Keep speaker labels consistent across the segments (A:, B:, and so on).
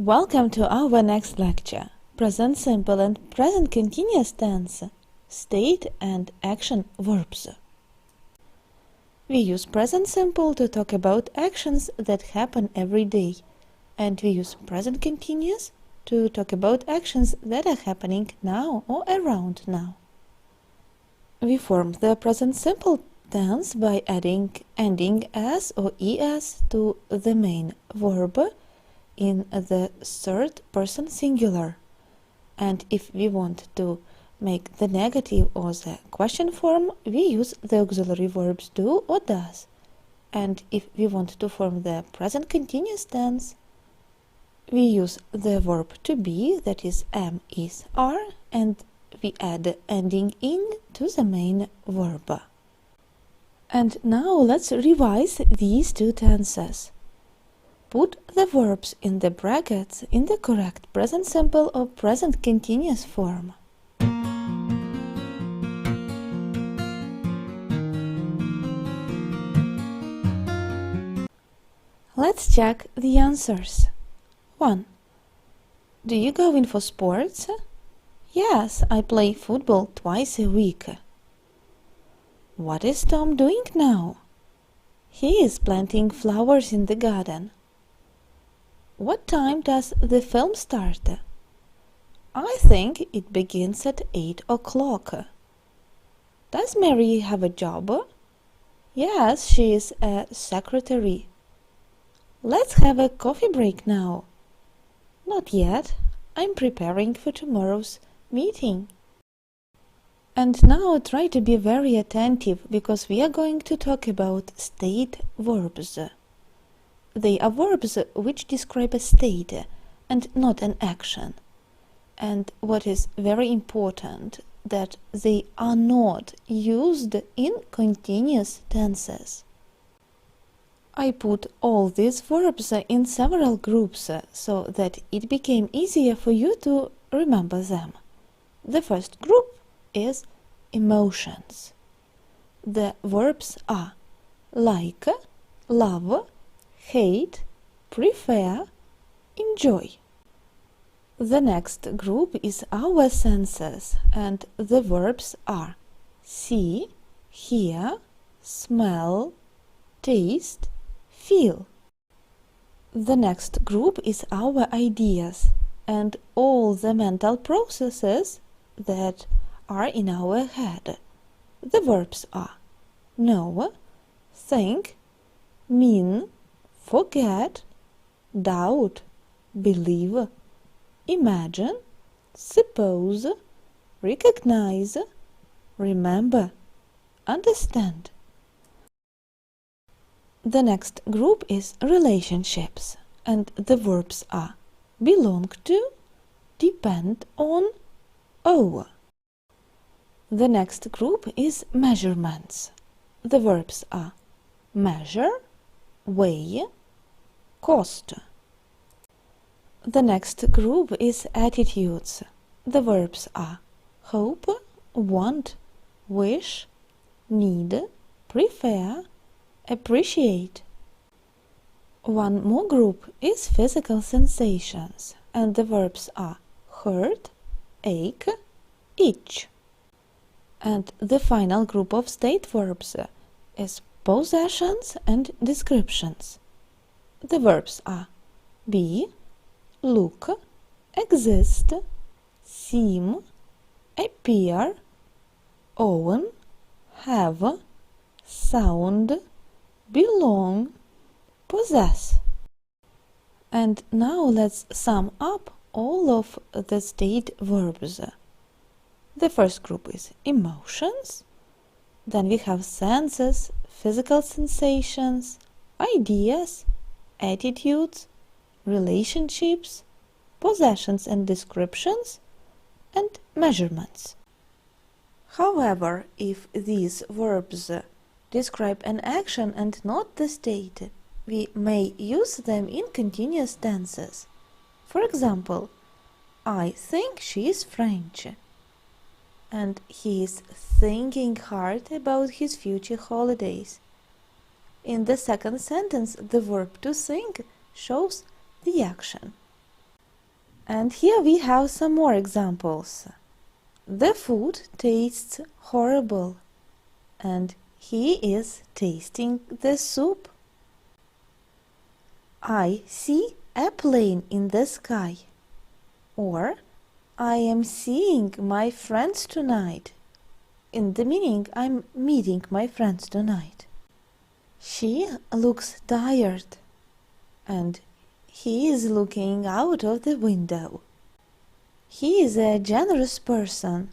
A: Welcome to our next lecture, present simple and present continuous tense, state and action verbs. We use present simple to talk about actions that happen every day, and we use present continuous to talk about actions that are happening now or around now. We form the present simple tense by adding ending s or es to the main verb in the third person singular, and if we want to make the negative or the question form, we use the auxiliary verbs do or does, and if we want to form the present continuous tense, we use the verb to be, that is am, is, are, and we add ending in to the main verb. And now let's revise these two tenses. Put the verbs in the brackets in the correct present simple or present continuous form. Let's check the answers. 1. Do you go in for sports? Yes, I play football twice a week. What is Tom doing now? He is planting flowers in the garden. What time does the film start? I think it begins at 8 o'clock. Does Mary have a job? Yes, she is a secretary. Let's have a coffee break now. Not yet. I'm preparing for tomorrow's meeting. And now try to be very attentive, because we are going to talk about state verbs. They are verbs which describe a state and not an action. And what is very important, that they are not used in continuous tenses. I put all these verbs in several groups so that it became easier for you to remember them. The first group is emotions. The verbs are like, love, hate, prefer, enjoy. The next group is our senses, and the verbs are see, hear, smell, taste, feel. The next group is our ideas and all the mental processes that are in our head. The verbs are know, think, mean, forget, doubt, believe, imagine, suppose, recognize, remember, understand. The next group is relationships, and the verbs are belong to, depend on, owe. The next group is measurements. The verbs are measure, weigh, cost. The next group is attitudes. The verbs are hope, want, wish, need, prefer, appreciate. One more group is physical sensations, and the verbs are hurt, ache, itch. And the final group of state verbs is possessions and descriptions. The verbs are be, look, exist, seem, appear, own, have, sound, belong, possess. And now let's sum up all of the state verbs. The first group is emotions, then we have senses, physical sensations, ideas, attitudes, relationships, possessions and descriptions, and measurements. However, if these verbs describe an action and not the state, we may use them in continuous tenses. For example, I think she is French, and he is thinking hard about his future holidays. In the second sentence, the verb to think shows the action. And here we have some more examples. The food tastes horrible, and he is tasting the soup. I see a plane in the sky. Or, I am seeing my friends tonight. In the meaning, I'm meeting my friends tonight. She looks tired, and he is looking out of the window. He is a generous person,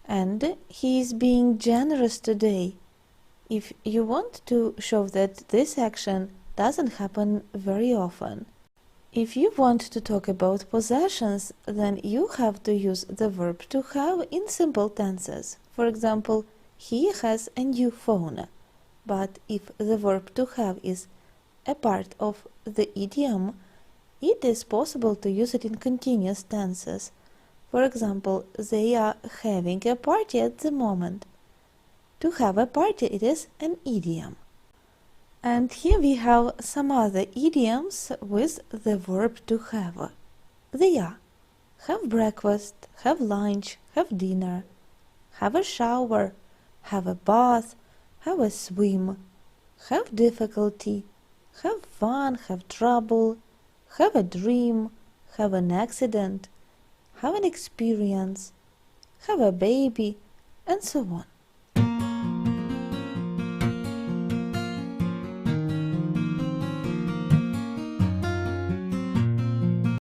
A: and he is being generous today. If you want to show that this action doesn't happen very often. If you want to talk about possessions, then you have to use the verb to have in simple tenses. For example, he has a new phone. But if the verb to have is a part of the idiom, it is possible to use it in continuous tenses. For example, they are having a party at the moment. To have a party, it is an idiom. And here we have some other idioms with the verb to have. They are have breakfast, have lunch, have dinner, have a shower, have a bath, have a swim, have difficulty, have fun, have trouble, have a dream, have an accident, have an experience, have a baby, and so on.